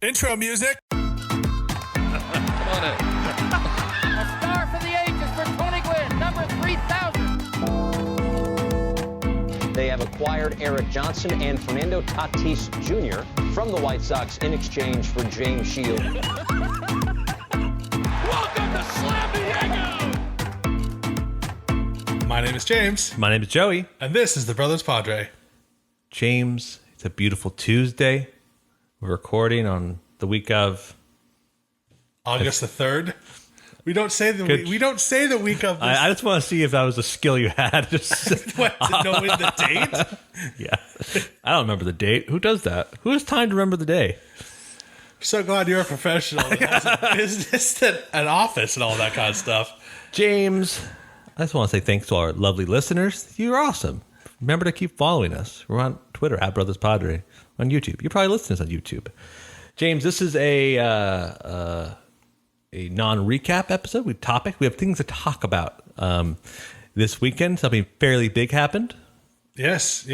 Intro music. Come on in. A star for the ages for Tony Gwynn, number 3,000. They have acquired Eric Johnson and Fernando Tatis Jr. from the White Sox in exchange for James Shield. Welcome to Slam Diego! My name is James, My name is Joey. and this is the Brothers Padre. James, it's a beautiful Tuesday. We're recording on the week of... August the 3rd. We don't say the Good. we don't say the week of this. I just want to see if that was a skill you had. Just, What, to know the date? yeah. I don't remember the date. Who does that? Who has time to remember the day? So glad you're a professional that has a business and an office and all that kind of stuff. James, I just want to say thanks to our lovely listeners. You're awesome. Remember to keep following us. We're on Twitter, @BrothersPadre, on YouTube. You're probably listening to us on YouTube. James, this is a non-recap episode. We have things to talk about. This weekend, something fairly big happened. Yes.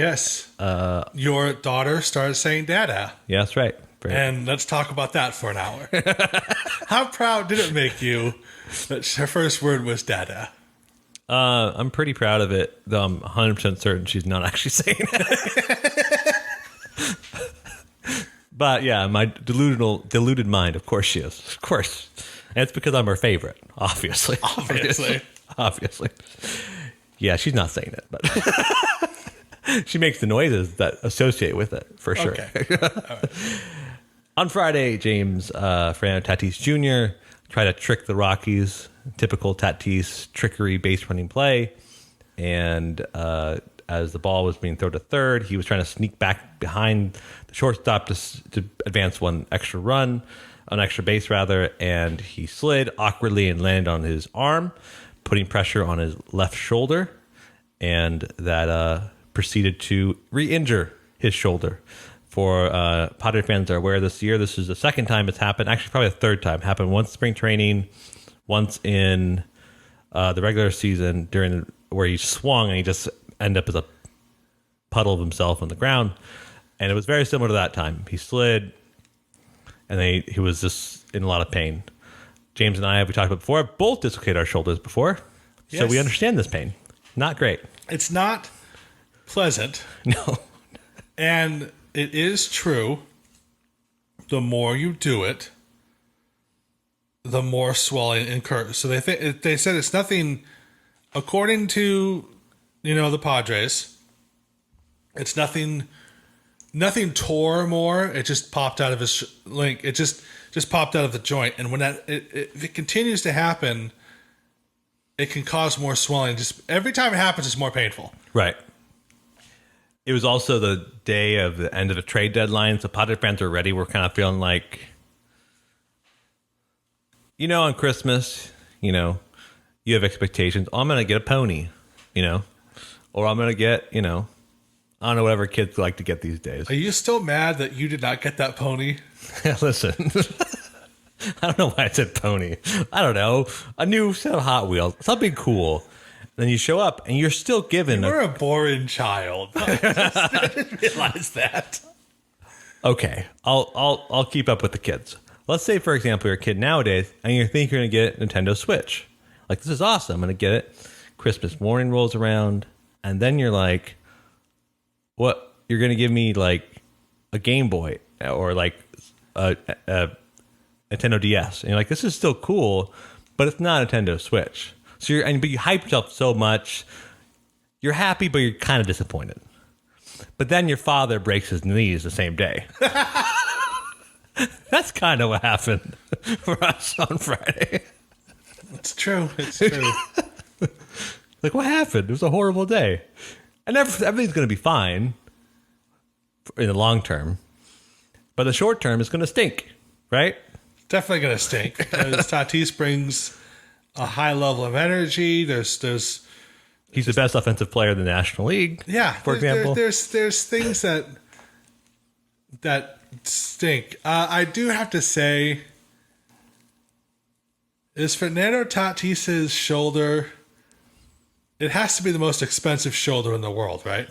Your daughter started saying "dada," Yeah, that's right. and let's talk about that for an hour. How proud did it make you that her first word was "dada"? I'm pretty proud of it, though I'm 100% certain she's not actually saying it. But yeah, my deluded mind, of course she is. Of course. And it's because I'm her favorite, obviously. Obviously. Yeah, she's not saying it, but she makes the noises that associate with it, for sure. Okay. All right. On Friday, James Fernando Tatis Jr. tried to trick the Rockies, typical Tatis trickery base running play. And as the ball was being thrown to third, he was trying to sneak back behind the shortstop to advance an extra base rather. And he slid awkwardly and landed on his arm, putting pressure on his left shoulder. And that proceeded to re-injure his shoulder. For Padres fans that are aware this year, this is the second time it's happened. Actually, probably the third time. Happened once spring training, once in the regular season where he swung and he just ended up as a puddle of himself on the ground. And it was very similar to that time. He slid, and he was just in a lot of pain. James and I, we talked about before, both dislocated our shoulders before. So Yes. we understand this pain. Not great. It's not pleasant. No. And it is true, the more you do it, the more swelling incurs. So they said it's nothing, according to, the Padres, it's nothing tore more. It just popped out of his link. It just popped out of the joint. And when if it continues to happen, it can cause more swelling. Just every time it happens, it's more painful. Right. It was also the day of the end of the trade deadline, so Padres fans are ready. We're kind of feeling like, on Christmas, you have expectations. Oh, I'm going to get a pony, or I'm going to get, I don't know, whatever kids like to get these days. Are you still mad that you did not get that pony? Listen, I don't know why I said pony. I don't know. A new set of Hot Wheels, something cool. Then you show up and you're still given. You're a boring child. I didn't realize that. Okay, I'll keep up with the kids. Let's say, for example, you're a kid nowadays and you think you're going to get a Nintendo Switch. Like, this is awesome. I'm going to get it. Christmas morning rolls around, and then you're like, what? You're going to give me, like, a Game Boy or, like, a Nintendo DS. And you're like, this is still cool, but it's not a Nintendo Switch. So but you hype yourself so much. You're happy, but you're kind of disappointed. But then your father breaks his knees the same day. That's kind of what happened for us on Friday. It's true. It's true. Like, what happened? It was a horrible day. And everything's going to be fine in the long term. But the short term is going to stink, right? Definitely going to stink. Because Tatis brings a high level of energy. He's the best offensive player in the National League. Yeah, for example. There's things that stink. I do have to say, is Fernando Tatis's shoulder? It has to be the most expensive shoulder in the world, right?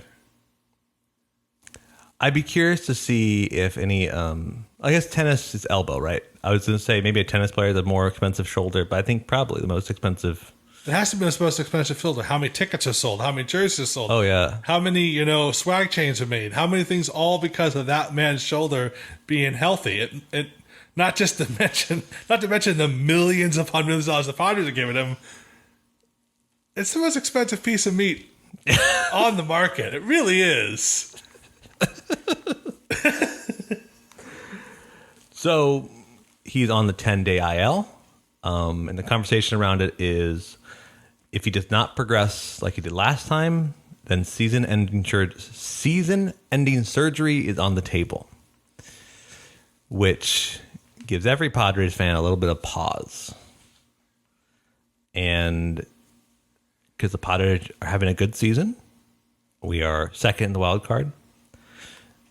I'd be curious to see if any. I guess tennis is elbow, right? I was going to say maybe a tennis player the more expensive shoulder, but I think probably the most expensive. It has to be the most expensive fielder. How many tickets are sold? How many jerseys are sold? Oh yeah. How many swag chains are made? How many things all because of that man's shoulder being healthy? It not to mention the millions upon millions of dollars the Padres are giving him. It's the most expensive piece of meat on the market. It really is. So he's on the 10-day IL. And the conversation around it is if he does not progress like he did last time, then season-ending surgery is on the table, which gives every Padres fan a little bit of pause. And because the Padres are having a good season, we are second in the wild card,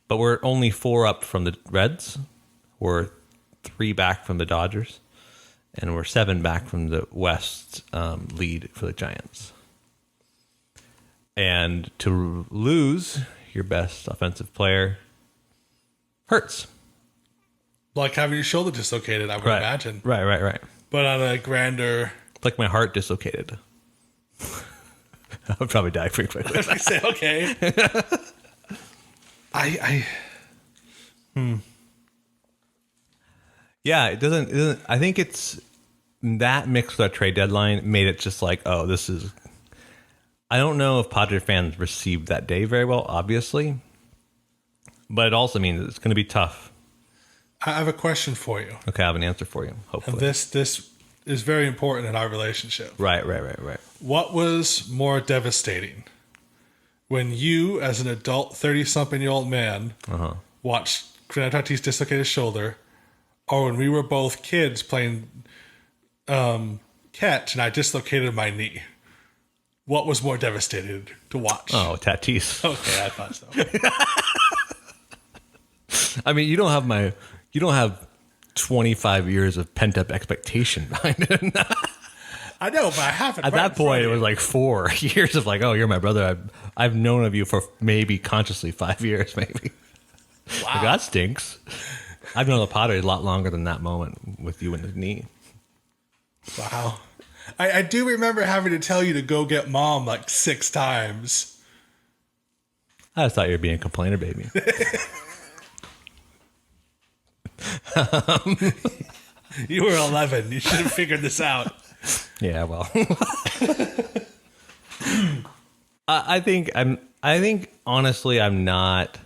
but we're only 4 up from the Reds. We're 3 back from the Dodgers. And we're 7 back from the West lead for the Giants. And to lose your best offensive player hurts. Like having your shoulder dislocated, I would imagine. Right. But on a grander... It's like my heart dislocated. I would probably die pretty quickly. I say, okay. Yeah, it doesn't. I think it's that mixed with that trade deadline made it just like, oh, this is. I don't know if Padre fans received that day very well, obviously, but it also means it's going to be tough. I have a question for you. Okay, I have an answer for you. Hopefully, And this is very important in our relationship. Right. What was more devastating when you, as an adult 30-something-year-old man, watched Fernando Tatis dislocate his shoulder, or when we were both kids playing catch and I dislocated my knee? What was more devastating to watch? Oh, Tatis. Okay, I thought so. I mean, you don't have 25 years of pent up expectation behind it. I know, but I haven't. At that point, it was like 4 years of like, oh, you're my brother. I've known of you for maybe consciously 5 years, maybe. Wow. Like, that stinks. I've known the Padres a lot longer than that moment with you in the knee. Wow. I do remember having to tell you to go get mom like 6 times. I just thought you were being a complainer, baby. You were 11. You should have figured this out. Yeah, well. I think honestly, I'm not.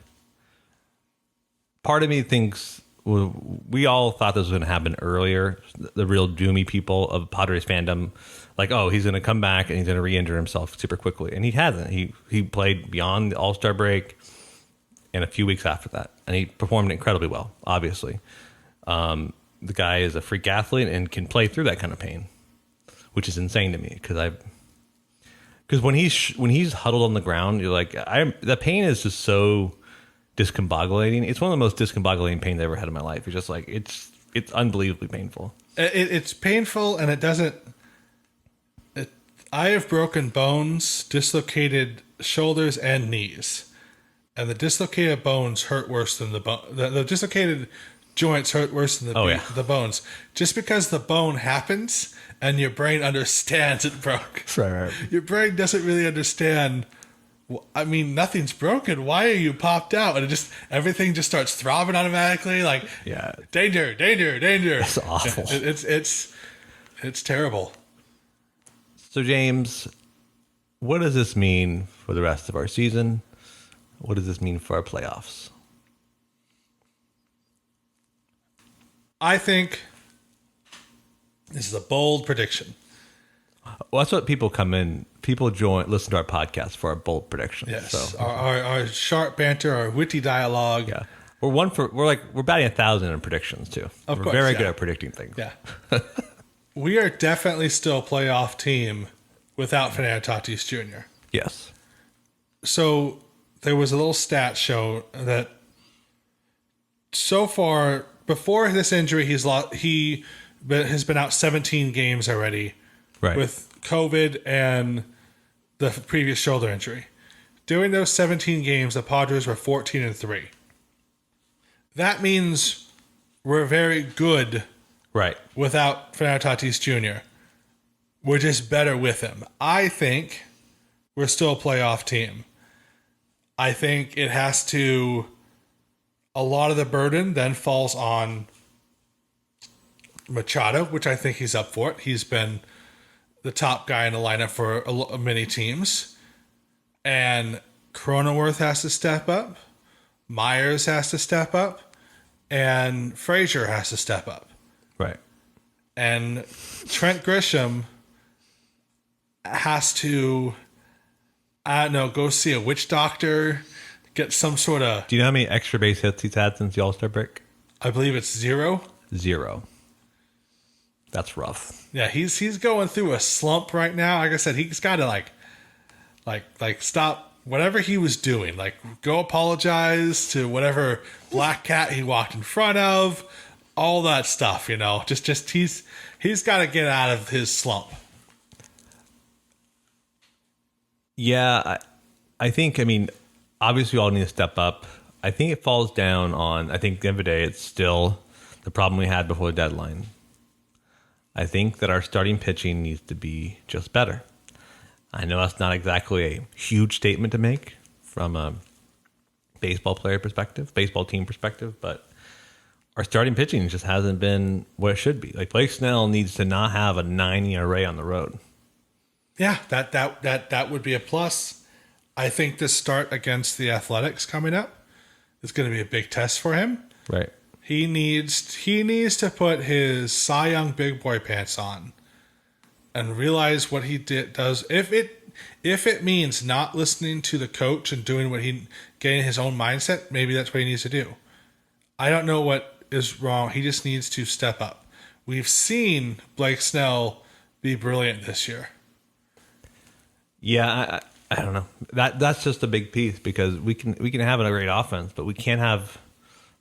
Part of me thinks we all thought this was going to happen earlier. The real doomy people of Padres fandom, like, oh, he's going to come back and he's going to re-injure himself super quickly, and he hasn't. He played beyond the All-Star break and a few weeks after that, and he performed incredibly well. Obviously, the guy is a freak athlete and can play through that kind of pain, which is insane to me because when he's huddled on the ground, you're like, the pain is just so discombobulating. It's one of the most discombobulating pains I ever had in my life. It's just like it's unbelievably painful. It's painful, and it doesn't. I have broken bones, dislocated shoulders and knees, and the dislocated bones hurt worse than the bone. The dislocated joints hurt worse than the bones, just because the bone happens and your brain understands it broke. Right. Your brain doesn't really understand. I mean, nothing's broken. Why are you popped out? And everything just starts throbbing automatically. Like, yeah, danger. It's awful. It's terrible. So, James, what does this mean for the rest of our season? What does this mean for our playoffs? I think this is a bold prediction. Well, that's what people listen to our podcast for our bold predictions. Yes, so. our sharp banter, our witty dialogue. Yeah, we're batting 1,000 in predictions too. Of we're course, very good at predicting things. Yeah, we are definitely still a playoff team without Fernando Tatis Jr. Yes. So there was a little stat show that so far before this injury, he has been out 17 games already. Right. With COVID and the previous shoulder injury. during those 17 games, the Padres were 14-3. That means we're very good Right. without Fernando Tatis Jr. We're just better with him. I think we're still a playoff team. I think it has to, a lot of the burden then falls on Machado, which I think he's up for it. He's been the top guy in the lineup for many teams. And Cronenworth has to step up. Myers has to step up. And Frazier has to step up. Right. And Trent Grisham has to, I don't know, go see a witch doctor, get some sort of, Do you know how many extra base hits he's had since the All-Star break? I believe it's 0. 0. That's rough. Yeah, he's going through a slump right now. Like I said, he's got to like stop whatever he was doing. Like go apologize to whatever black cat he walked in front of. All that stuff, you know. Just he's got to get out of his slump. Yeah, I think, I mean, obviously we all need to step up. I think it falls down on, I think at the end of the day, it's still the problem we had before the deadline. I think that our starting pitching needs to be just better. I know that's not exactly a huge statement to make from a baseball player perspective, baseball team perspective, but our starting pitching just hasn't been what it should be. Like Blake Snell needs to not have a 9 ERA on the road. Yeah, that would be a plus. I think this start against the Athletics coming up is going to be a big test for him. Right. He needs to put his Cy Young big boy pants on and realize what he does. If it means not listening to the coach and doing getting his own mindset, maybe that's what he needs to do. I don't know what is wrong. He just needs to step up. We've seen Blake Snell be brilliant this year. Yeah, I don't know. That's just a big piece because we can have a great offense, but we can't have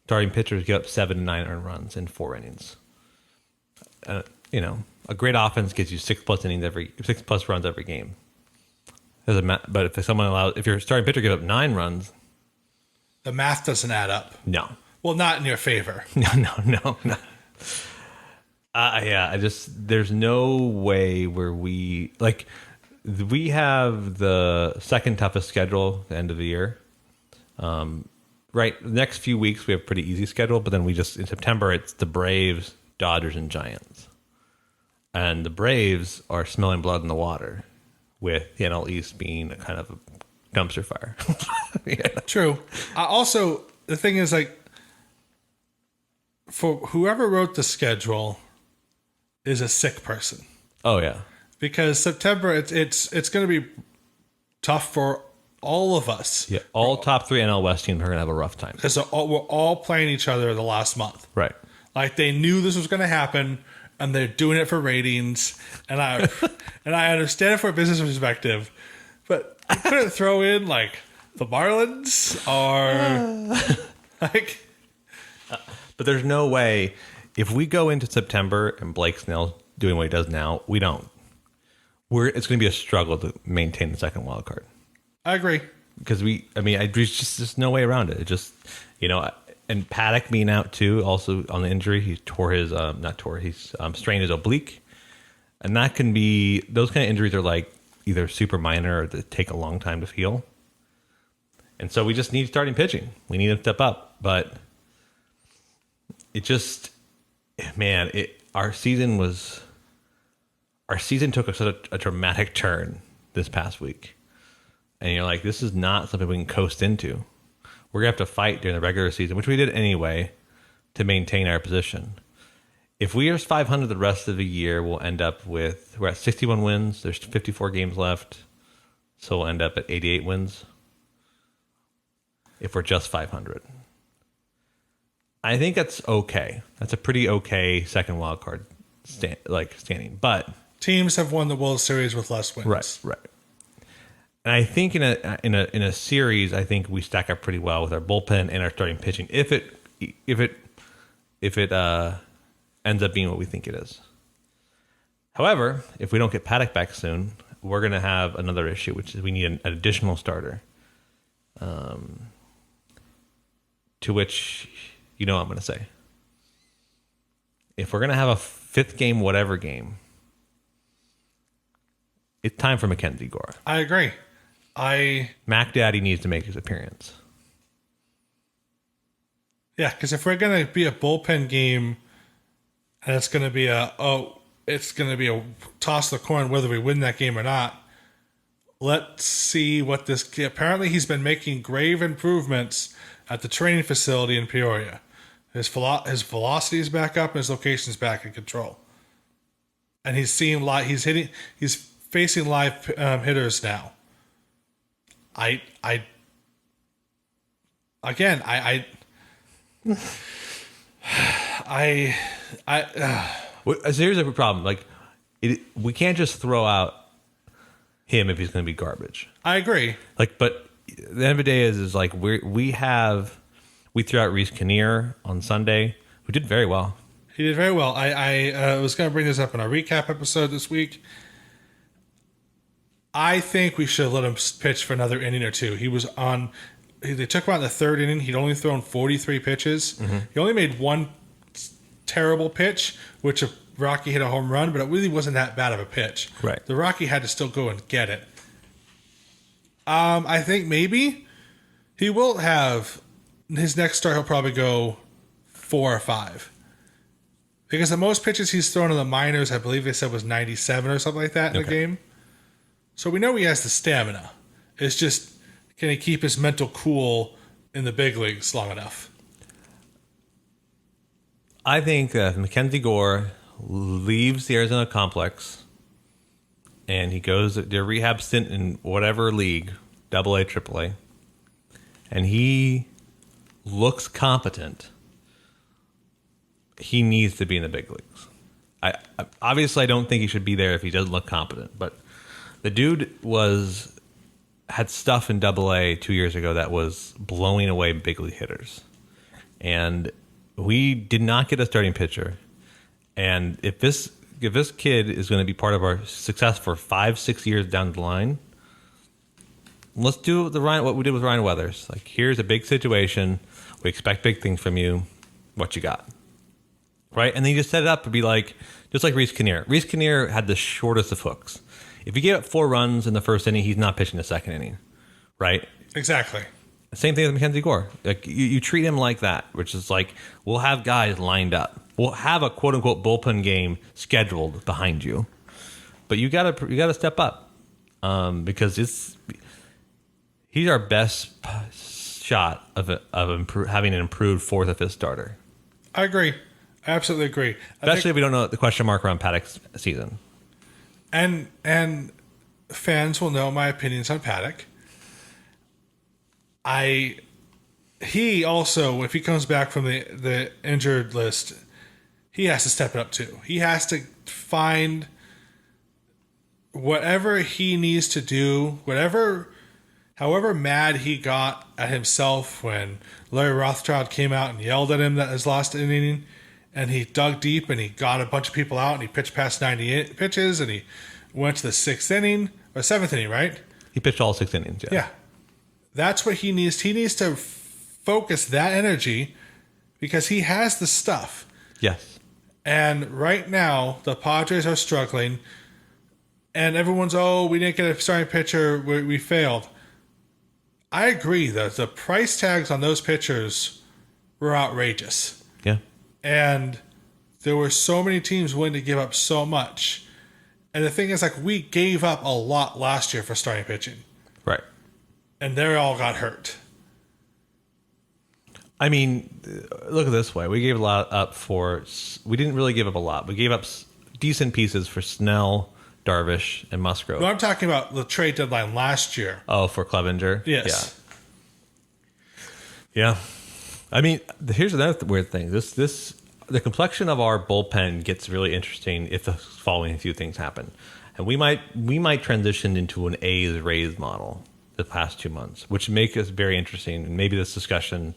starting pitchers give up 7 to 9 earned runs in 4 innings. You know, a great offense gives you 6+ innings 6+ runs every game. But if your starting pitcher gives up 9 runs, The math doesn't add up. no. Well, not in your favor. No. Yeah, there's no way where we have the second toughest schedule at the end of the year. Right, the next few weeks we have a pretty easy schedule, but then in September it's the Braves, Dodgers, and Giants. And the Braves are smelling blood in the water, with the NL East being a kind of a dumpster fire. Yeah. True. Also, the thing is, like, for whoever wrote the schedule is a sick person. Oh yeah. Because September, it's going to be tough for all of us. Yeah, all top 3 NL West teams are going to have a rough time. Because we're all playing each other the last month. Right. Like, they knew this was going to happen, and they're doing it for ratings. And I understand it from a business perspective, but you couldn't throw in, like, the Marlins or, like... But there's no way, if we go into September and Blake Snell's doing what he does now, we don't. It's going to be a struggle to maintain the second wild card. I agree. Because there's just no way around it. It just, and Paddock being out too, also on the injury, he strained his oblique. And that can be, those kind of injuries are like either super minor or they take a long time to heal. And so we just need starting pitching. We need to step up. But it just, man, our season took such a dramatic turn this past week. And you're like, this is not something we can coast into. We're going to have to fight during the regular season, which we did anyway, to maintain our position. If we are 500 the rest of the year, we're at 61 wins. There's 54 games left. So we'll end up at 88 wins. If we're just 500. I think that's okay. That's a pretty okay second wild card standing. But Teams have won the World Series with less wins. Right. And I think in a series, I think we stack up pretty well with our bullpen and our starting pitching. If it ends up being what we think it is. However, if we don't get Paddock back soon, we're going to have another issue, which is we need an additional starter. To which, you know what I'm going to say. If we're going to have a fifth game, whatever game, it's time for Mackenzie Gore. I agree. Mac Daddy needs to make his appearance. Yeah, because if we're going to be a bullpen game and it's going to be a toss of the coin whether we win that game or not, let's see what this... Apparently he's been making grave improvements at the training facility in Peoria. His velocity is back up and his location is back in control. And he's facing live hitters now. So here's the problem. Like, we can't just throw out him if he's going to be garbage. I agree. Like, but the end of the day is like we threw out Reese Kinnear on Sunday, who did very well. He did very well. I was going to bring this up in our recap episode this week. I think we should have let him pitch for another inning or two. He was on... They took him out in the third inning. He'd only thrown 43 pitches. Mm-hmm. He only made one terrible pitch, which Rocky hit a home run, but it really wasn't that bad of a pitch. Right. The Rocky had to still go and get it. I think maybe he will have... His next start, he'll probably go 4 or 5. Because the most pitches he's thrown in the minors, I believe they said was 97 or something like that in the game. So we know he has the stamina. It's just, can he keep his mental cool in the big leagues long enough? I think that if Mackenzie Gore leaves the Arizona complex and he goes to a rehab stint in whatever league, AA, AAA, and he looks competent, he needs to be in the big leagues. I don't think he should be there if he doesn't look competent, but the dude had stuff in AA 2 years ago that was blowing away big league hitters, and we did not get a starting pitcher. And if this kid is going to be part of our success for 5-6 years down the line, let's do what we did with Ryan Weathers. Like, here's a big situation. We expect big things from you. What you got? Right? And then you just set it up to be like, just like Reese Kinnear. Reese Kinnear had the shortest of hooks. If you gave up 4 runs in the first inning, he's not pitching the second inning. Right? Exactly. Same thing with Mackenzie Gore. Like, you treat him like that, which is like, we'll have guys lined up. We'll have a quote unquote bullpen game scheduled behind you. But you gotta step up. Because he's our best shot of having an improved 4th or 5th starter. I agree. I absolutely agree. Especially if we don't know the question mark around Paddock's season. And fans will know my opinions on Paddock. He also, if he comes back from the injured list, he has to step it up too. He has to find whatever he needs to do, however mad he got at himself when Larry Rothschild came out and yelled at him that his last inning, and he dug deep and he got a bunch of people out and he pitched past 90 pitches and he went to the 6th inning or 7th inning, right? He pitched all 6 innings. Yeah. That's what he needs. He needs to focus that energy because he has the stuff. Yes. And right now, the Padres are struggling. And everyone's, we didn't get a starting pitcher. We failed. I agree. The price tags on those pitchers were outrageous. Yeah. And there were so many teams willing to give up so much. And the thing is, like, we gave up a lot last year for starting pitching. Right. And they all got hurt. I mean, look at it this way. We gave a lot up we didn't really give up a lot. We gave up decent pieces for Snell, Darvish, and Musgrove. No, I'm talking about the trade deadline last year. Oh, for Clevenger? Yes. Yeah. I mean, here's another weird thing. The complexion of our bullpen gets really interesting if the following few things happen. And we might transition into an A's Rays model the past 2 months, which make us very interesting. And maybe this discussion,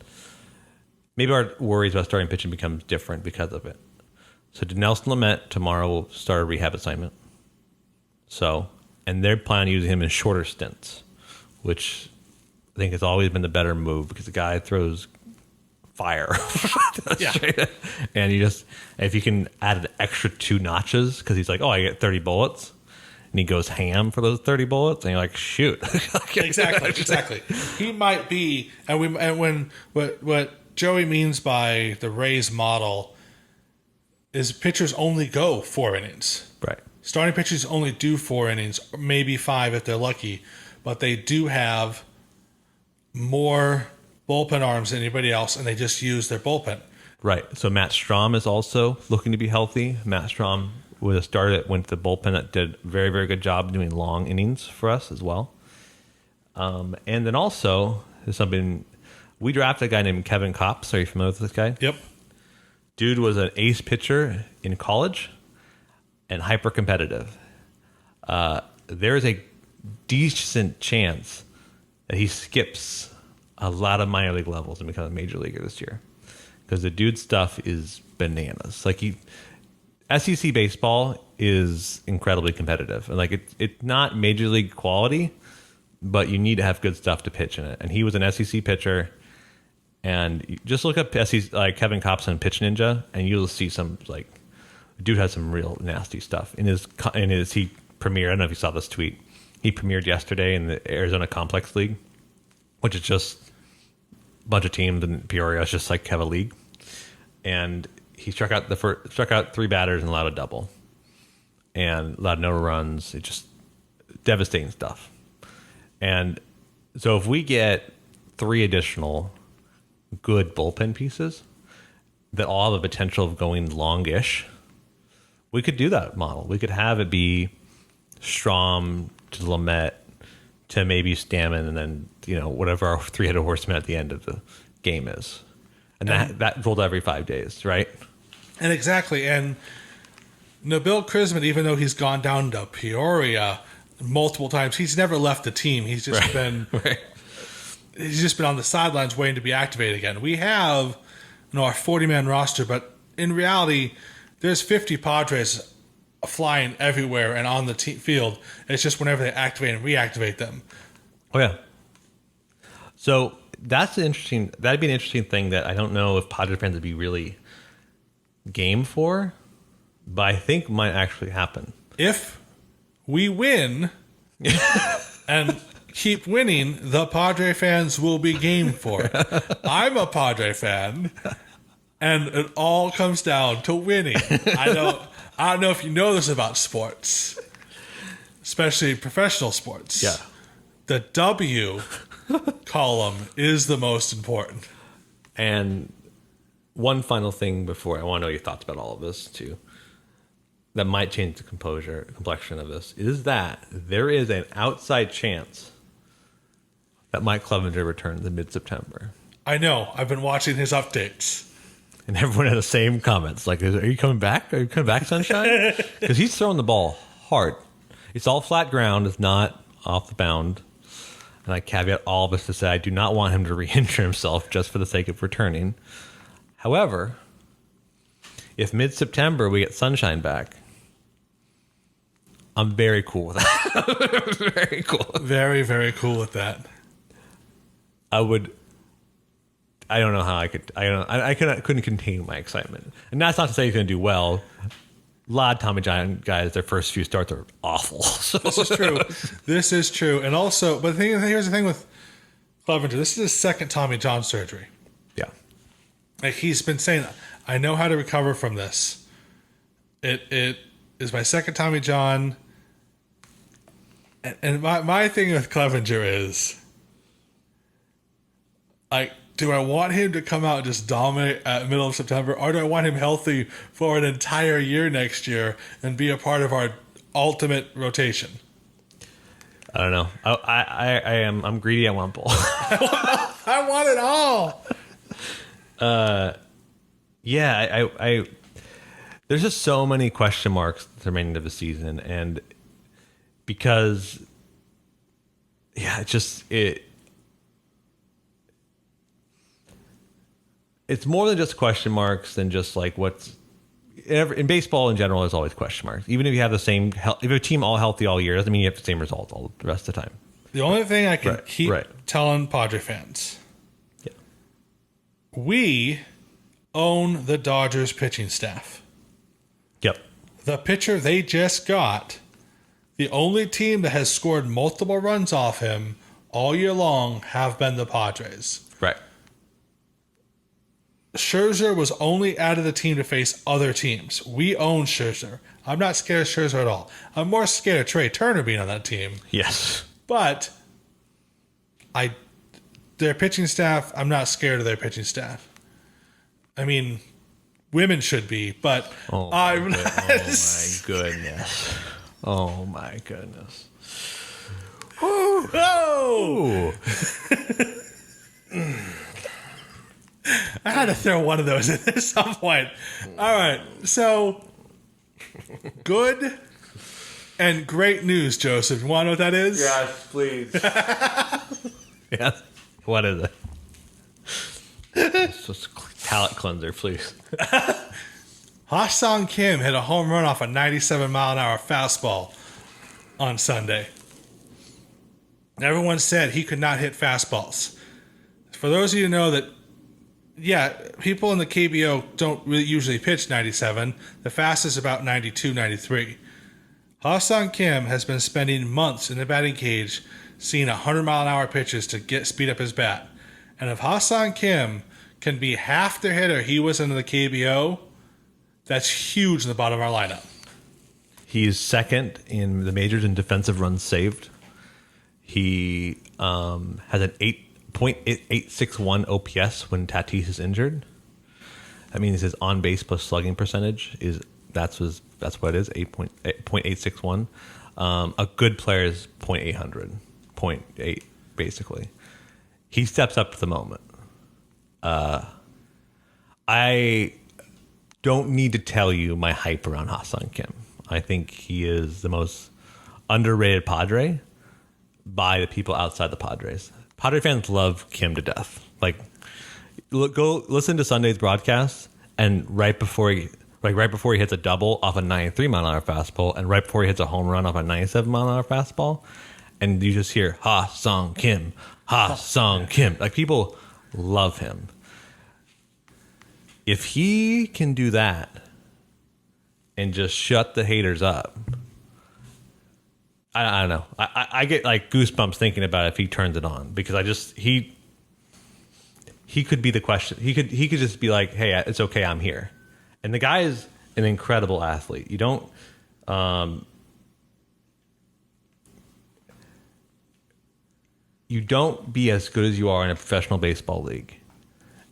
maybe our worries about starting pitching becomes different because of it. So Nelson Lamet tomorrow will start a rehab assignment. And they're planning on using him in shorter stints, which I think it's always been the better move because the guy throws fire. Yeah. And if you can add an extra 2 notches, because he's like, oh, I get 30 bullets. And he goes ham for those 30 bullets. And you're like, shoot. Exactly. He might be, what Joey means by the Rays model is pitchers only go 4 innings. Right. Starting pitchers only do 4 innings, maybe 5 if they're lucky, but they do have more bullpen arms than anybody else, and they just use their bullpen. Right. So Matt Strom is also looking to be healthy. Matt Strom was a starter that went to the bullpen that did a very, very good job doing long innings for us as well. And then also, there's something, we drafted a guy named Kevin Kopps. Are you familiar with this guy? Yep. Dude was an ace pitcher in college and hyper competitive. There's a decent chance that he skips a lot of minor league levels and becomes a major leaguer this year, because the dude's stuff is bananas. Like SEC baseball is incredibly competitive, and like it's not major league quality, but you need to have good stuff to pitch in it. And he was an SEC pitcher, and you just look up SEC, like Kevin Kopps on Pitch Ninja, and you'll see some like dude has some real nasty stuff in his he premiered. I don't know if you saw this tweet. He premiered yesterday in the Arizona Complex League, which is just a bunch of teams in Peoria. It's just like have a league, and he struck out 3 batters and allowed a double, and allowed no runs. It just devastating stuff. And so if we get 3 additional good bullpen pieces that all have the potential of going longish, we could do that model. We could have it be Strom to Lamet to maybe Stammen, and then whatever our 3-headed horseman at the end of the game is, and that rolled every 5 days, right? And exactly. And Nabil Krisman, even though he's gone down to Peoria multiple times, he's never left the team. He's just been he's just been on the sidelines waiting to be activated again. We have our 40-man roster, but in reality, there's 50 Padres flying everywhere and on the field. It's just whenever they activate and reactivate them. Oh yeah. So that'd be an interesting thing that I don't know if Padres fans would be really game for, but I think might actually happen. If we win and keep winning, the Padre fans will be game for it. I'm a Padre fan, and it all comes down to winning. I don't know if you know this about sports, especially professional sports. Yeah. The W column is the most important. And one final thing before I want to know your thoughts about all of this too, that might change the complexion of this, is that there is an outside chance that Mike Clevenger returns in mid-September. I know. I've been watching his updates. And everyone had the same comments. Like, are you coming back? Are you coming back, Sunshine? Because he's throwing the ball hard. It's all flat ground. It's not off the bound. And I caveat all of this to say I do not want him to re-injure himself just for the sake of returning. However, if mid-September we get Sunshine back, I'm very cool with that. Very cool. Very, very cool with that. I don't know how I could. I couldn't contain my excitement. And that's not to say he's going to do well. A lot of Tommy John guys, their first few starts are awful. So. This is true. This is true. And also, but here's the thing with Clevenger. This is his second Tommy John surgery. Yeah. Like he's been saying, I know how to recover from this. It is my second Tommy John. And my thing with Clevenger is, like, do I want him to come out and just dominate at the middle of September, or do I want him healthy for an entire year next year and be a part of our ultimate rotation? I don't know. I'm greedy. I want both. I want it all. Yeah. I there's just so many question marks the remaining of the season, and because it's more than just question marks than just like what's in baseball in general. There's always question marks. Even if you have the same, if a team all healthy all year, doesn't mean you have the same result all the rest of the time. The only thing I can Right, keep right. telling Padre fans, Yeah. we own the Dodgers pitching staff. Yep. The pitcher they just got, the only team that has scored multiple runs off him all year long have been the Padres. Right. Scherzer was only out of the team to face other teams. We own Scherzer. I'm not scared of Scherzer at all. I'm more scared of Trey Turner being on that team. Yes. But their pitching staff, I'm not scared of their pitching staff. I mean, women should be, but I'm not. Oh my goodness. Oh my goodness. Oh! I had to throw one of those in at some point. All right, so good and great news, Joseph. You want to know what that is? Yes, please. Yes. What is it? It's just a palate cleanser, please. Ha-Sung Kim hit a home run off a 97-mile-an-hour fastball on Sunday. Everyone said he could not hit fastballs. For those of you who know that, yeah, people in the KBO don't really usually pitch 97. The fastest is about 92, 93. Ha-Sung Kim has been spending months in the batting cage seeing 100-mile-an-hour pitches to speed up his bat. And if Ha-Sung Kim can be half the hitter he was in the KBO, that's huge in the bottom of our lineup. He's second in the majors in defensive runs saved. He has an 8.861 OPS when Tatis is injured. That means his on base plus slugging percentage that's what it is, 8.861. A good player is 0.800, 0.8 basically. He steps up to the moment. I don't need to tell you my hype around Ha-Sung Kim. I think he is the most underrated Padre by the people outside the Padres. Padre fans love Kim to death. Like, go listen to Sunday's broadcast, and right before he hits a double off a 93-mile-an-hour fastball, and right before he hits a home run off a 97-mile-an-hour fastball, and you just hear Ha-Sung Kim, Ha-Sung Kim. Like, people love him. If he can do that and just shut the haters up, I don't know. I get like goosebumps thinking about it if he turns it on, because he could be the question. He could just be like, hey, it's okay, I'm here. And the guy is an incredible athlete. You don't be as good as you are in a professional baseball league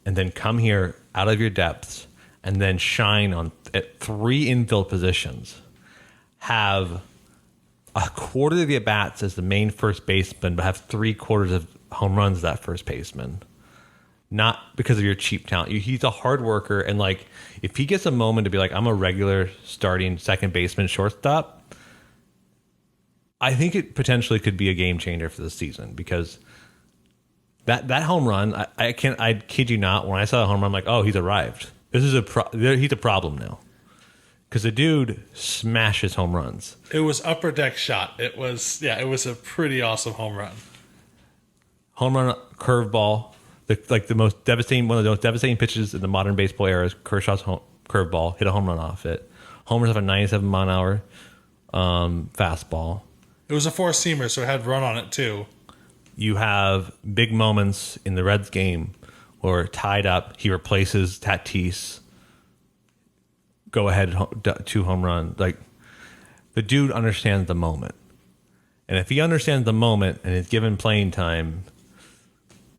and then come here out of your depths and then shine at 3 infield positions, have a quarter of the at-bats as the main first baseman, but have 3/4 of home runs as that first baseman. Not because of your cheap talent. He's a hard worker, and like, if he gets a moment to be like, I'm a regular starting second baseman, shortstop, I think it potentially could be a game changer for the season, because that home run, I kid you not, when I saw the home run, I'm like, oh, he's arrived. He's a problem now. Because the dude smashes home runs. It was upper deck shot. It was a pretty awesome home run. Home run, curveball, one of the most devastating pitches in the modern baseball era is Kershaw's curveball. Hit a home run off it. Homers off a 97-mile-an-hour fastball. It was a four-seamer, so it had run on it too. You have big moments in the Reds game where tied up, he replaces Tatis. Go ahead, 2 home run. Like, the dude understands the moment. And if he understands the moment and is given playing time,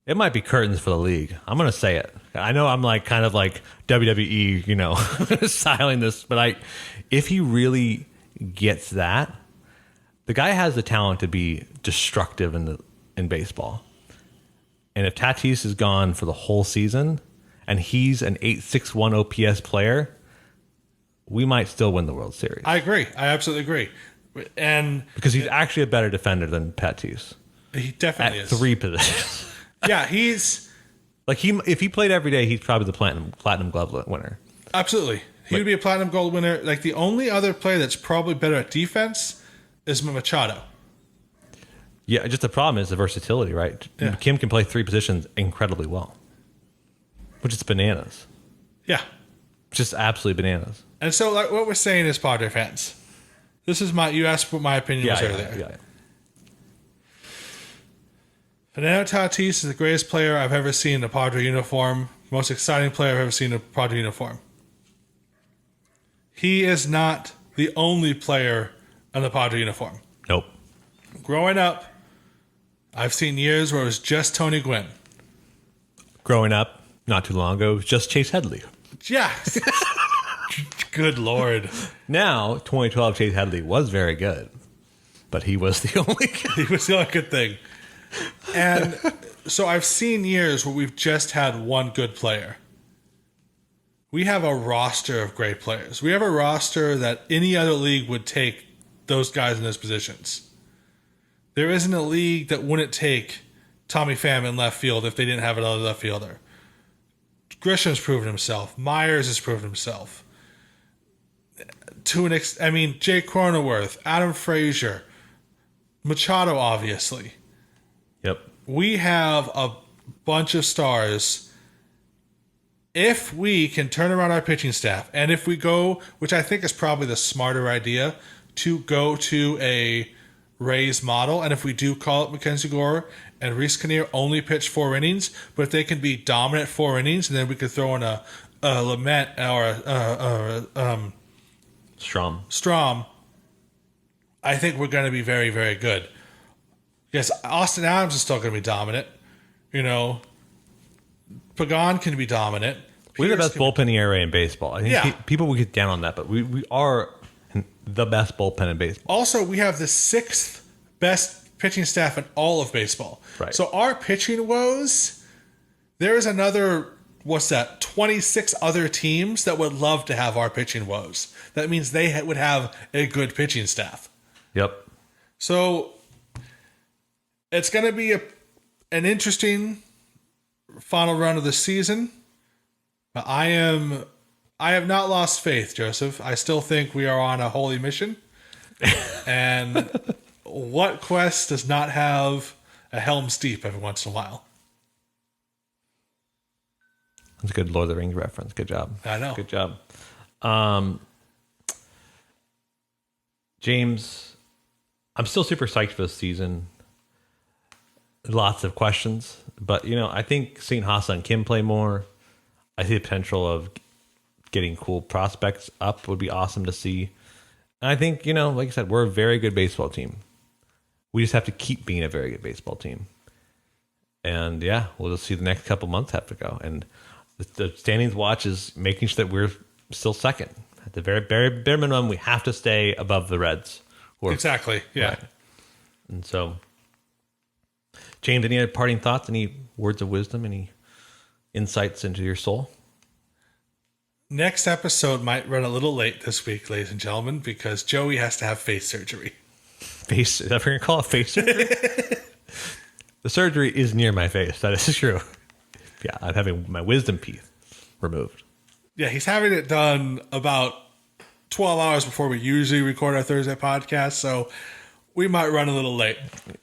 it might be curtains for the league. I'm going to say it. I know I'm like kind of like WWE, styling this, but if he really gets that, the guy has the talent to be destructive in baseball. And if Tatis is gone for the whole season and he's an 8.61 OPS player, we might still win the World Series. I agree. I absolutely agree. And because he's actually a better defender than Tatis. He definitely at is. 3 positions. Yeah, he's like if he played every day, he's probably the platinum glove winner. Absolutely. He would be a platinum gold winner. Like, the only other player that's probably better at defense is Machado. Yeah, just the problem is the versatility, right? Yeah. Kim can play 3 positions incredibly well, which is bananas. Yeah. Just absolutely bananas. And so, like, what we're saying is, Padre fans, this is you asked what my opinion was earlier. Yeah. Fernando Tatis is the greatest player I've ever seen in a Padre uniform. Most exciting player I've ever seen in a Padre uniform. He is not the only player in the Padre uniform. Nope. Growing up, I've seen years where it was just Tony Gwynn. Growing up, not too long ago, it was just Chase Headley. Yeah. Good Lord. Now, 2012 Chase Headley was very good, but he was the only guy. He was the only good thing. And so I've seen years where we've just had one good player. We have a roster of great players. We have a roster that any other league would take those guys in those positions. There isn't a league that wouldn't take Tommy Pham in left field if they didn't have another left fielder. Grisham's proven himself. Myers has proven himself. Jake Cronenworth, Adam Frazier, Machado, obviously. Yep. We have a bunch of stars. If we can turn around our pitching staff, and if we go, which I think is probably the smarter idea, to go to a Rays model, and if we do call it Mackenzie Gore and Reese Kinnear only pitch 4 innings, but if they can be dominant 4 innings, and then we could throw in a Lament or Strom, I think we're going to be very, very good. Yes, Austin Adams is still going to be dominant. You know, Pagan can be dominant. We're the Pierce best bullpen ERA in baseball. I think Yeah. people would get down on that, but we are the best bullpen in baseball. Also, we have the 6th best pitching staff in all of baseball. Right. So our pitching woes, there is another, 26 other teams that would love to have our pitching woes. That means they would have a good pitching staff. Yep. So it's going to be an interesting final run of the season. But I have not lost faith, Joseph. I still think we are on a holy mission. And what quest does not have a Helm's Deep every once in a while? That's a good Lord of the Rings reference. Good job. I know. Good job. James, I'm still super psyched for this season. Lots of questions. But, I think seeing Hassa and Kim play more, I see the potential of getting cool prospects up would be awesome to see. And I think, like I said, we're a very good baseball team. We just have to keep being a very good baseball team. And yeah, we'll just see the next couple months have to go. And the standings watch is making sure that we're still second. At the very, very bare minimum, we have to stay above the Reds. Exactly. Yeah. Right. And so, James, any other parting thoughts? Any words of wisdom? Any insights into your soul? Next episode might run a little late this week, ladies and gentlemen, because Joey has to have face surgery. Is that what we're going to call it? Face surgery? The surgery is near my face. That is true. Yeah, I'm having my wisdom teeth removed. Yeah, he's having it done about 12 hours before we usually record our Thursday podcast, so we might run a little late.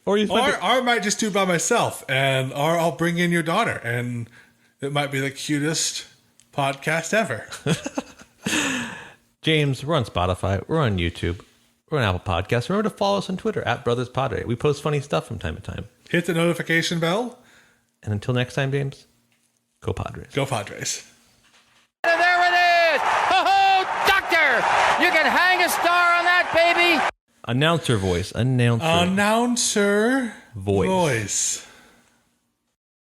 Or I might just do it by myself, or I'll bring in your daughter, and it might be the cutest podcast ever. James, we're on Spotify. We're on YouTube. We're on Apple Podcasts. Remember to follow us on Twitter, @BrothersPadre. We post funny stuff from time to time. Hit the notification bell. And until next time, James, go Padres. Go Padres. And there it is! Ho-ho, doctor! You can hang a star on that, baby! Announcer voice. Announcer Announcer voice. voice.